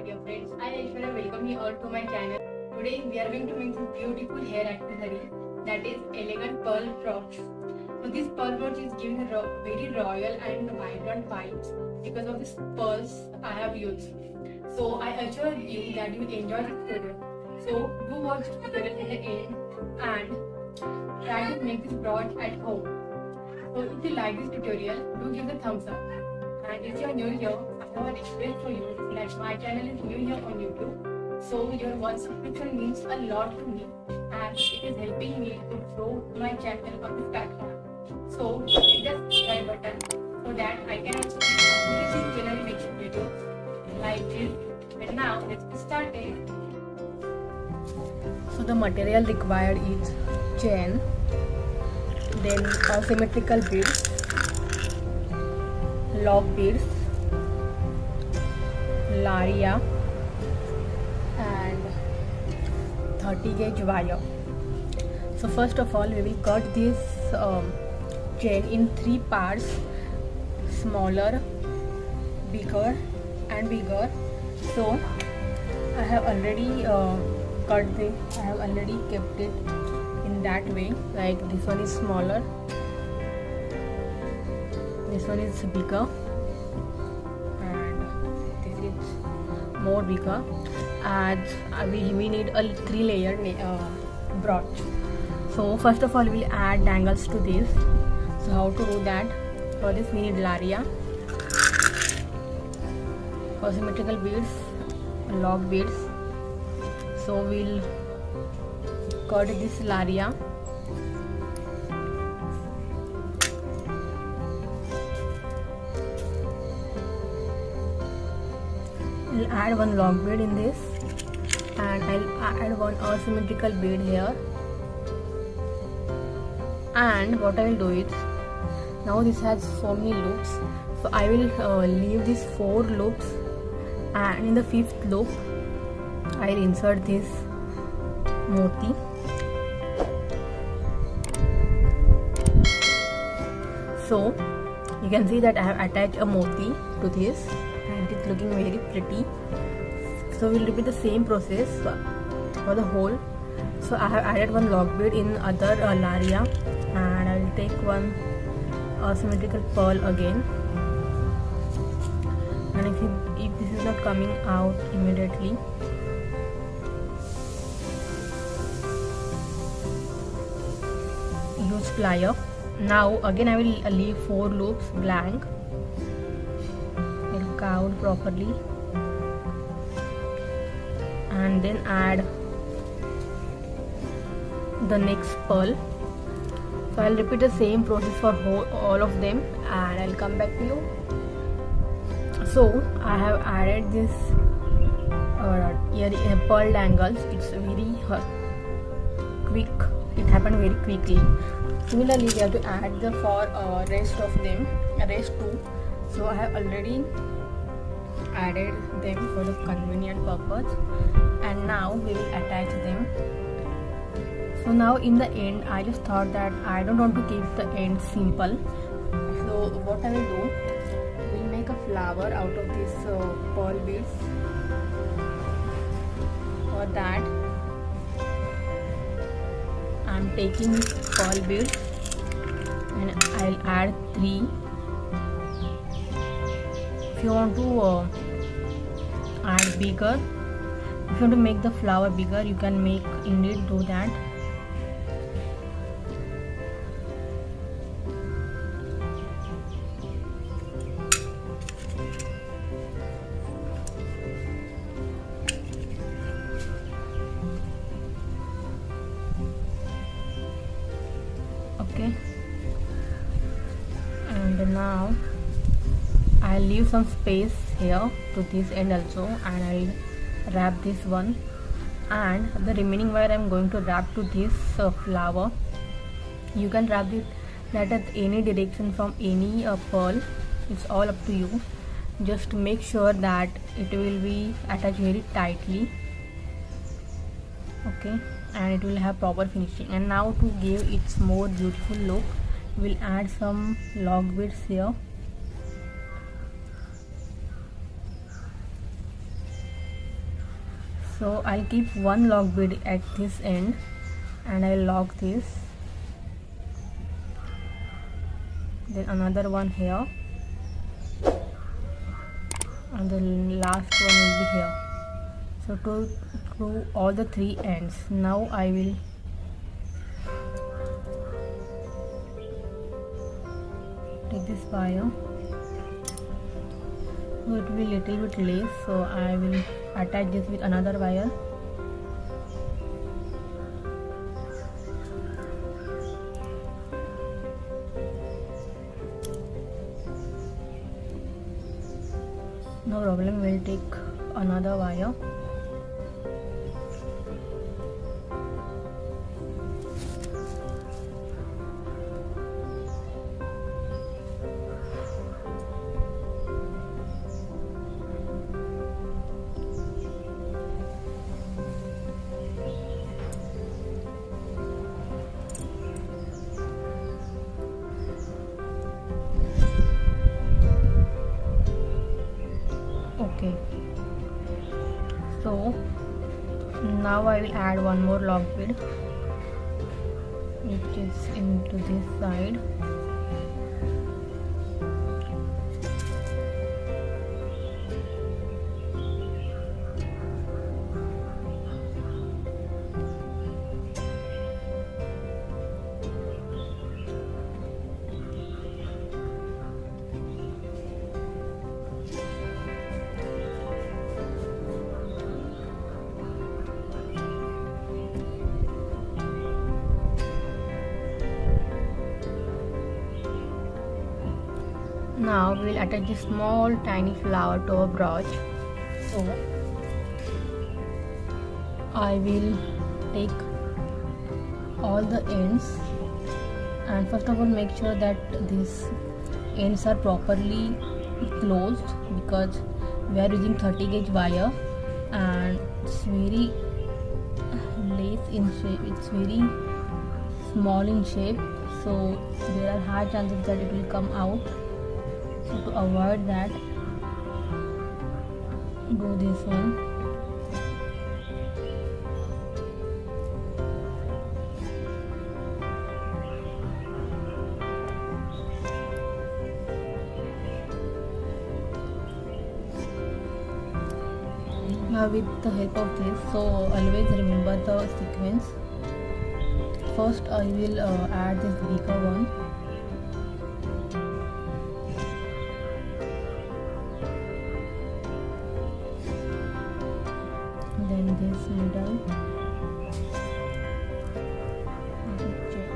dear friends. I Aishwarya welcome you all to my channel. Today we are going to make this beautiful hair accessory, that is elegant pearl brooch. So this pearl brooch is giving a very royal and vibrant vibes because of these pearls I have used. So I assure you that you will enjoy this tutorial. So do watch this tutorial till the end and try to make this brooch at home. So if you like this tutorial, do give the thumbs up. And if you are new here, I have a request for you that my channel is new here on YouTube. So your one subscription means a lot to me and it is helping me to grow my channel on this platform. So hit the subscribe button so that I can also make generally next videos like this. And now let's get started. So the material required is chain, then asymmetrical beads, lock beads, laria and 30 gauge wire. So first of all we will cut this chain in 3 parts, smaller, bigger and bigger. So I have already cut this, I have already kept it in that way, like this one is smaller, this one is bigger and this is more bigger, as we need a 3-layer brooch. So first of all we will add dangles to this. So how to do that? For this we need laria, for symmetrical beads, lock beads. So we'll cut this laria. I'll add one lock bead in this and I'll add one asymmetrical bead here. And what I will do is, now this has so many loops, so I will leave these 4 loops, and in the 5th loop I will insert this moti. So you can see that I have attached a moti to this and it's looking very pretty. So we'll repeat the same process for the whole. So I have added one lock bead in other laria and I will take one asymmetrical pearl again. And if this is not coming out immediately, use plier. Now again I will leave 4 loops blank. I'll count properly and then add the next pearl. So I'll repeat the same process for all of them and I'll come back to you. So I have added this pearl dangles. It's very quick, it happened very quickly. Similarly we have to add the rest of them, rest 2. So I have already added them for the convenient purpose and now we will attach them. So now in the end I just thought that I don't want to keep the end simple. So what I will do, we'll make a flower out of these pearl beads. For that I'm taking pearl beads and I'll add 3. If you want to add bigger, if you want to make the flower bigger, you can indeed do that. Okay, and now I'll leave some space here to this end also and I'll wrap this one, and the remaining wire I'm going to wrap to this flower. You can wrap that at any direction from any pearl, it's all up to you. Just make sure that it will be attached very tightly, okay, and it will have proper finishing. And now to give its more beautiful look, we'll add some lock beads here. So I'll keep one lock bead at this end and I'll lock this, then another one here, and the last one will be here. So to all the three ends. Now I will take this wire. So it will be little bit less, so I will attach this with another wire. No problem, we'll take another wire. Okay, so now I will add one more lock bead, which is into this side. Now we will attach a small tiny flower to a brooch. So I will take all the ends, and first of all make sure that these ends are properly closed, because we are using 30 gauge wire and it's very less in shape, it's very small in shape, so there are high chances that it will come out. So to avoid that, do this one. Now with the help of this, so always remember the sequence. First I will add this bigger one. Then this middle. Check.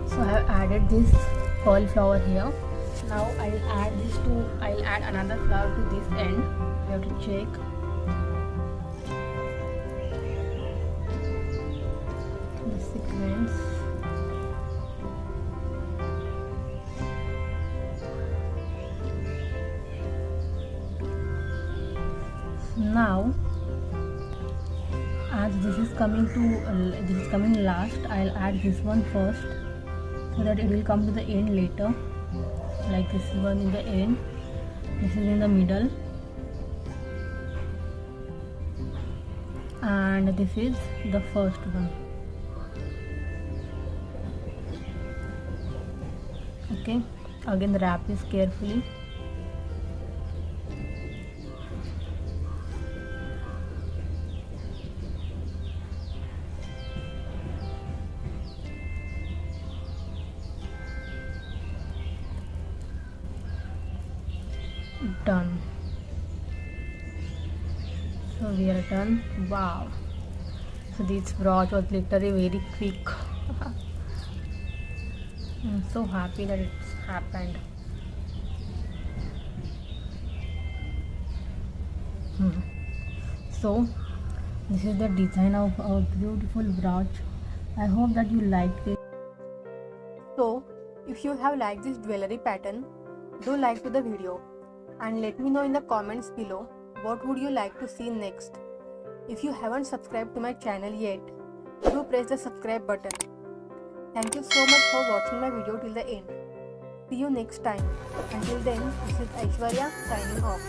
So I have added this pearl flower here. Now I'll add another flower to this end. You have to check. The sequence. Now, as this is coming last, I'll add this one first, so that it will come to the end later. Like this one in the end, this is in the middle, and this is the first one. Okay, again wrap this carefully. Done. So we are done. Wow, so this brooch was literally very quick. I'm so happy that it's happened. So this is the design of our beautiful brooch. I hope that you liked it. So if you have liked this jewelry pattern, do like to the video and let me know in the comments below what would you like to see next. If you haven't subscribed to my channel yet, do press the subscribe button. Thank you so much for watching my video till the end. See you next time. Until then, this is Aishwarya signing off.